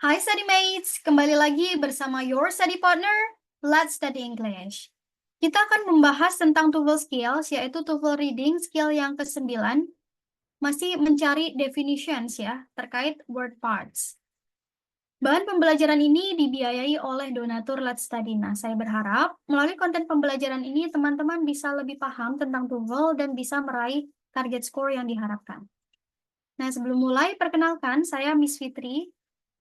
Hai study mates, kembali lagi bersama your study partner, Let's Study English. Kita akan membahas tentang TOEFL skills, yaitu TOEFL reading skill yang ke-9, masih mencari definitions ya, terkait word parts. Bahan pembelajaran ini dibiayai oleh donatur Let's Study. Nah, saya berharap melalui konten pembelajaran ini teman-teman bisa lebih paham tentang TOEFL dan bisa meraih target skor yang diharapkan. Nah, sebelum mulai, perkenalkan, saya Miss Fitri.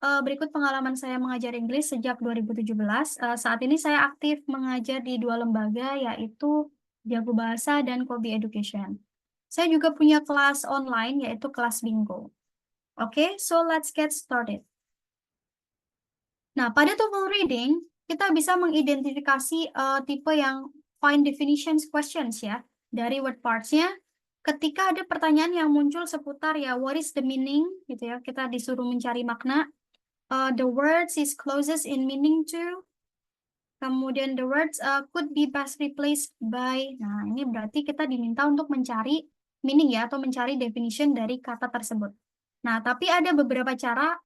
Berikut pengalaman saya mengajar Inggris sejak 2017. Saat ini saya aktif mengajar di 2 lembaga, yaitu Jago Bahasa dan Kobi Education. Saya juga punya kelas online, yaitu kelas Bingo. Oke, so let's get started. Nah, pada TOEFL reading, kita bisa mengidentifikasi tipe yang find definitions questions ya, dari word parts-nya. Ketika ada pertanyaan yang muncul seputar ya, what is the meaning, gitu ya, kita disuruh mencari makna. The words is closest in meaning to. Kemudian the words could be best replaced by. Nah, ini berarti kita diminta untuk mencari meaning ya, atau mencari definition dari kata tersebut. Nah, tapi ada beberapa cara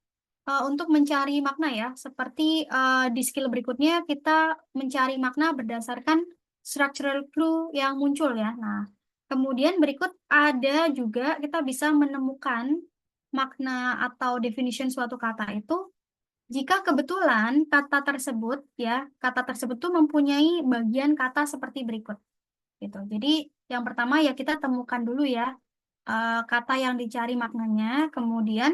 untuk mencari makna ya, seperti di skill berikutnya kita mencari makna berdasarkan structural clue yang muncul ya. Nah, kemudian berikut ada juga kita bisa menemukan makna atau definition suatu kata itu jika kebetulan kata tersebut tuh mempunyai bagian kata seperti berikut gitu. Jadi yang pertama ya kita temukan dulu ya kata yang dicari maknanya, kemudian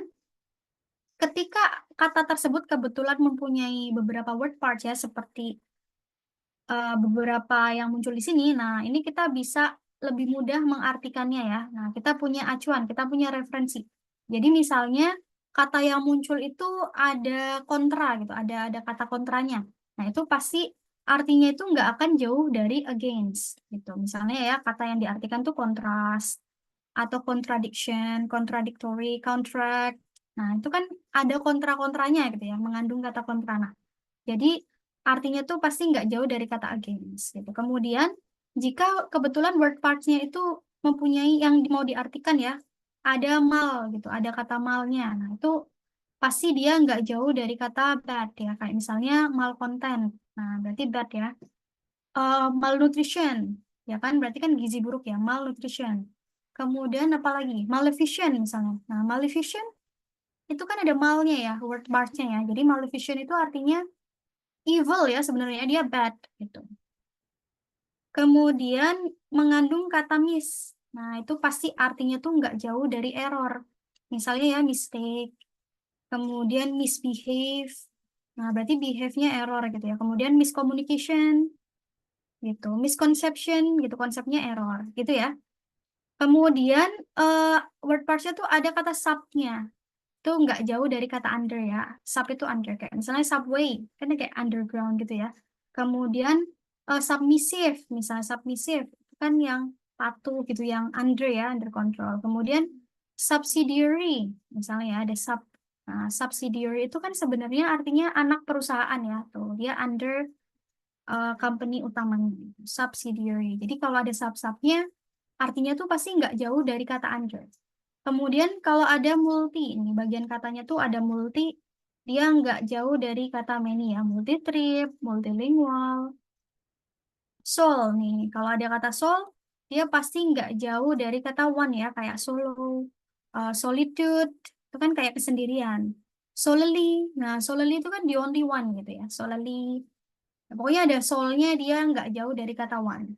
ketika kata tersebut kebetulan mempunyai beberapa word parts ya, seperti beberapa yang muncul di sini. Nah, ini kita bisa lebih mudah mengartikannya ya. Nah, kita punya acuan, kita punya referensi. Jadi misalnya kata yang muncul itu ada kontra gitu, ada kata kontranya. Nah, itu pasti artinya itu nggak akan jauh dari against gitu. Misalnya ya kata yang diartikan tuh kontras atau contradiction, contradictory, contract. Nah, itu kan ada kontra-kontranya gitu ya, mengandung kata kontra. Nah, jadi artinya tuh pasti nggak jauh dari kata against gitu. Kemudian jika kebetulan word parts-nya itu mempunyai yang mau diartikan ya, ada mal gitu, ada kata malnya. Nah, itu pasti dia nggak jauh dari kata bad ya, kayak misalnya malcontent. Nah, berarti bad ya. Malnutrition, ya kan? Berarti kan gizi buruk ya, malnutrition. Kemudian apa lagi? Maleficent misalnya. Nah, maleficent itu kan ada malnya ya, word parts-nya ya. Jadi maleficent itu artinya evil ya, sebenarnya dia bad gitu. Kemudian mengandung kata miss. Nah, itu pasti artinya tuh nggak jauh dari error. Misalnya ya mistake, kemudian misbehave. Nah, berarti behave-nya error gitu ya. Kemudian miscommunication gitu, misconception gitu, konsepnya error gitu ya. Kemudian word parts-nya tuh ada kata sub-nya. Itu nggak jauh dari kata under ya. Sub itu under, kayak misalnya subway, kan kayak underground gitu ya. Kemudian submissive, misalnya submissive, itu kan yang patuh gitu, yang under ya, under control. Kemudian subsidiary, misalnya ya, ada sub. Nah, subsidiary itu kan sebenarnya artinya anak perusahaan ya, tuh dia under company utamanya, subsidiary. Jadi kalau ada sub-subnya, artinya tuh pasti nggak jauh dari kata under. Kemudian kalau ada multi, ini bagian katanya tuh ada multi, dia nggak jauh dari kata many ya, multi trip, multilingual. Soul nih, kalau ada kata soul, dia pasti nggak jauh dari kata one ya, kayak solo, solitude, itu kan kayak kesendirian. Solely, nah solely itu kan the only one gitu ya, solely. Pokoknya ada soul-nya, dia nggak jauh dari kata one.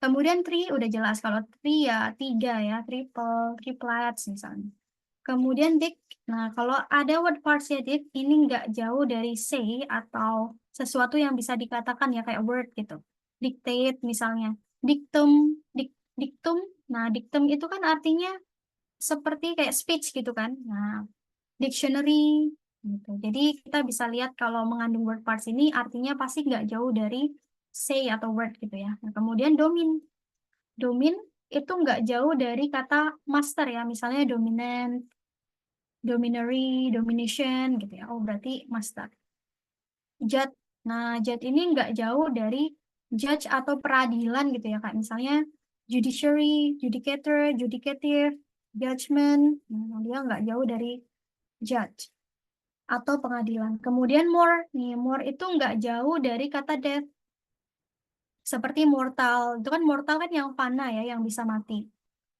Kemudian three udah jelas, kalau three ya tiga ya, triple, triplets misalnya. Kemudian dik, nah kalau ada word parts ya dik, ini nggak jauh dari say atau sesuatu yang bisa dikatakan ya kayak word gitu. Dictate misalnya, dictum, dictum. Nah dictum itu kan artinya seperti kayak speech gitu kan. Nah dictionary gitu. Jadi kita bisa lihat kalau mengandung word parts ini artinya pasti nggak jauh dari say atau word gitu ya. Nah, kemudian domin. Domin itu nggak jauh dari kata master ya, misalnya dominant, dominary, domination gitu ya. Oh, berarti master. Judge. Nah, judge ini nggak jauh dari judge atau peradilan gitu ya, Kak. Misalnya judiciary, judicator, judicative, judgment. Nah, dia nggak jauh dari judge. atau pengadilan. Kemudian more, nih more itu nggak jauh dari kata death. Seperti mortal, itu kan mortal kan yang fana ya, yang bisa mati.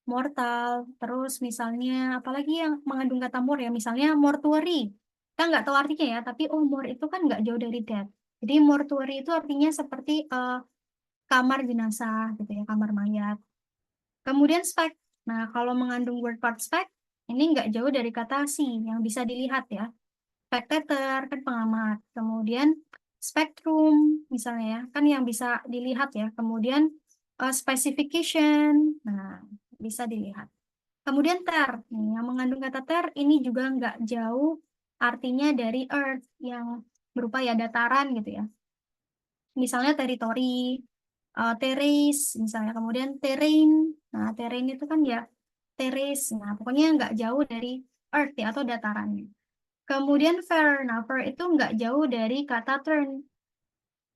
Mortal, terus misalnya apalagi yang mengandung kata more ya, misalnya mortuary. Kita nggak tahu artinya ya, tapi oh more itu kan nggak jauh dari death. Jadi mortuary itu artinya seperti kamar jenazah gitu ya, kamar mayat. Kemudian spek. Nah, kalau mengandung word part spek, ini nggak jauh dari kata see yang bisa dilihat ya. Spectator kan pengamat. Kemudian spectrum misalnya ya, kan yang bisa dilihat ya. Kemudian specification, nah bisa dilihat. Kemudian ter, nih, yang mengandung kata ter ini juga nggak jauh artinya dari earth yang berupa ya dataran gitu ya. Misalnya teritori, terrace misalnya. Kemudian terrain, nah terrain itu kan ya terrace. Nah pokoknya nggak jauh dari earth ya atau datarannya. Kemudian fair, nah fair itu nggak jauh dari kata turn,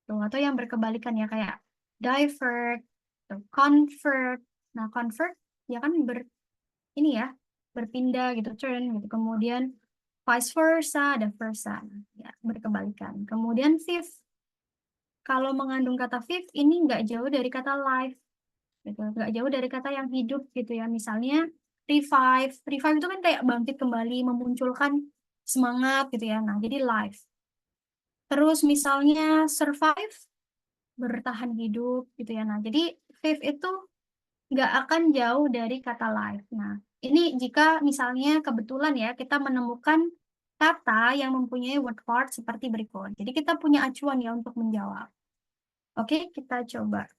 tuh, atau yang berkebalikan ya kayak divert, tuh, convert. Nah convert ya kan ini ya berpindah gitu, turn gitu. Kemudian vice versa, ada versa, nah, ya berkebalikan. Kemudian fifth, kalau mengandung kata fifth ini nggak jauh dari kata life, gitu. Nggak jauh dari kata yang hidup gitu ya. Misalnya revive, revive itu kan kayak bangkit kembali, memunculkan semangat gitu ya. Nah jadi life. Terus misalnya survive, bertahan hidup gitu ya. Nah, jadi thrive itu nggak akan jauh dari kata life. Nah, ini jika misalnya kebetulan ya kita menemukan kata yang mempunyai word part seperti berikut. Jadi kita punya acuan ya untuk menjawab. Oke, kita coba.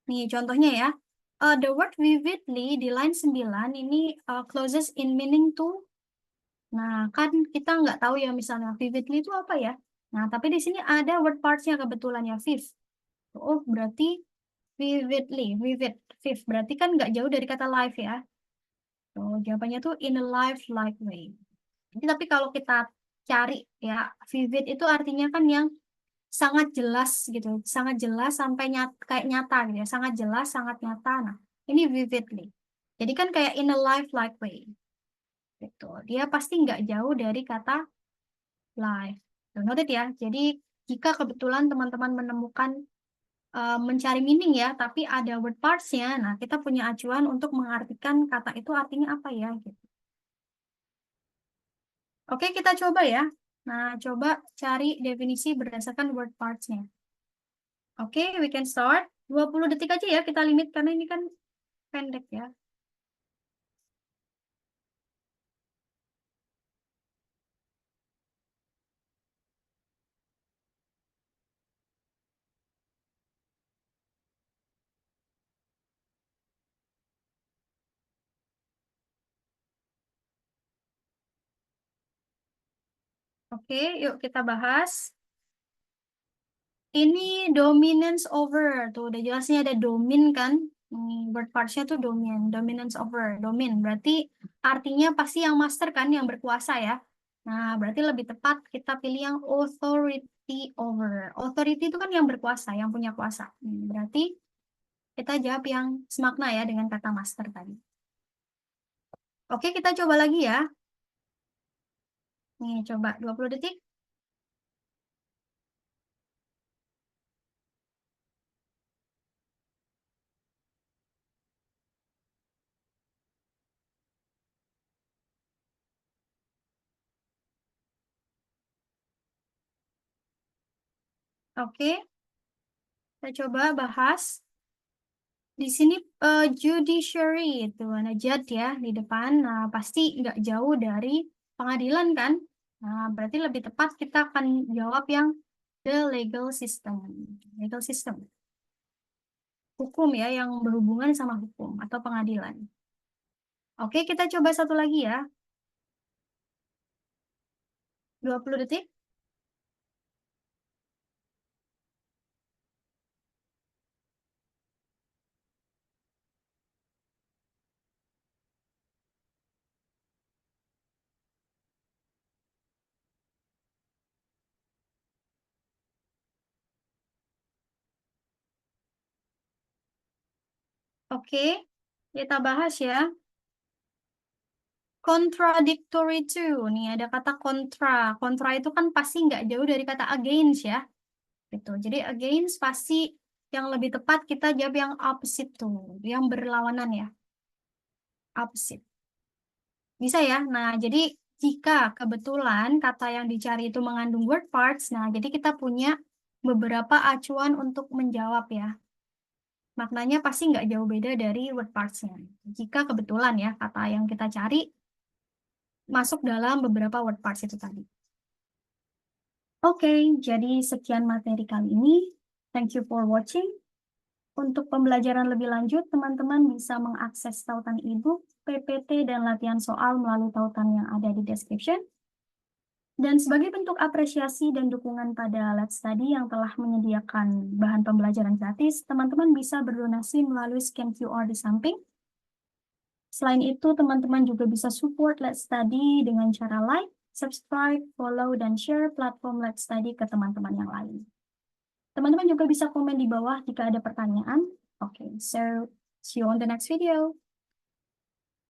Nih contohnya ya. The word vividly di line 9 ini closest in meaning to. Nah, kan kita nggak tahu ya misalnya vividly itu apa ya. Nah, tapi di sini ada word parts-nya kebetulan ya, viv. Oh, berarti vividly, vivid, viv. Berarti kan nggak jauh dari kata live ya. Oh, jawabannya tuh in a life-like way. Jadi, tapi kalau kita cari ya, vivid itu artinya kan yang sangat jelas gitu. Sangat jelas sampai kayak nyata gitu ya. Sangat jelas, sangat nyata. Nah, ini vividly. Jadi kan kayak in a life-like way. Gitu. Dia pasti nggak jauh dari kata live. Tuh, noted ya. Jadi jika kebetulan teman-teman menemukan mencari meaning ya, tapi ada word parts-nya. Nah, kita punya acuan untuk mengartikan kata itu artinya apa ya, gitu. Oke, kita coba ya. Nah, coba cari definisi berdasarkan word parts-nya. Oke, we can start. 20 detik aja ya kita limit karena ini kan pendek ya. Oke, yuk kita bahas. Ini dominance over. Tuh udah jelasnya ada domin kan. Word parts-nya tuh domin. Dominance over. Domin. Berarti artinya pasti yang master kan, yang berkuasa ya. Nah, berarti lebih tepat kita pilih yang authority over. Authority itu kan yang berkuasa, yang punya kuasa. Berarti kita jawab yang semakna ya dengan kata master tadi. Oke, kita coba lagi ya. Nih, coba 20 detik. Oke, kita coba bahas. Di sini judiciary itu ada judge ya di depan. Nah, pasti nggak jauh dari pengadilan kan? Nah, berarti lebih tepat kita akan jawab yang the legal system. Legal system. Hukum ya yang berhubungan sama hukum atau pengadilan. Oke, kita coba satu lagi ya. 20 detik. Oke, kita bahas ya. Contradictory to. Nih ada kata kontra. Kontra itu kan pasti nggak jauh dari kata against ya. Gitu. Jadi against pasti yang lebih tepat kita jawab yang opposite tuh. Yang berlawanan ya. Opposite. Bisa ya? Nah, jadi jika kebetulan kata yang dicari itu mengandung word parts, nah jadi kita punya beberapa acuan untuk menjawab ya. Maknanya pasti nggak jauh beda dari word parts-nya. Jika kebetulan ya kata yang kita cari masuk dalam beberapa word parts itu tadi. Oke, jadi sekian materi kali ini. Thank you for watching. Untuk pembelajaran lebih lanjut, teman-teman bisa mengakses tautan e-book, PPT, dan latihan soal melalui tautan yang ada di description. Dan sebagai bentuk apresiasi dan dukungan pada Let's Study yang telah menyediakan bahan pembelajaran gratis, teman-teman bisa berdonasi melalui scan QR di samping. Selain itu, teman-teman juga bisa support Let's Study dengan cara like, subscribe, follow, dan share platform Let's Study ke teman-teman yang lain. Teman-teman juga bisa komen di bawah jika ada pertanyaan. Oke, so see you on the next video.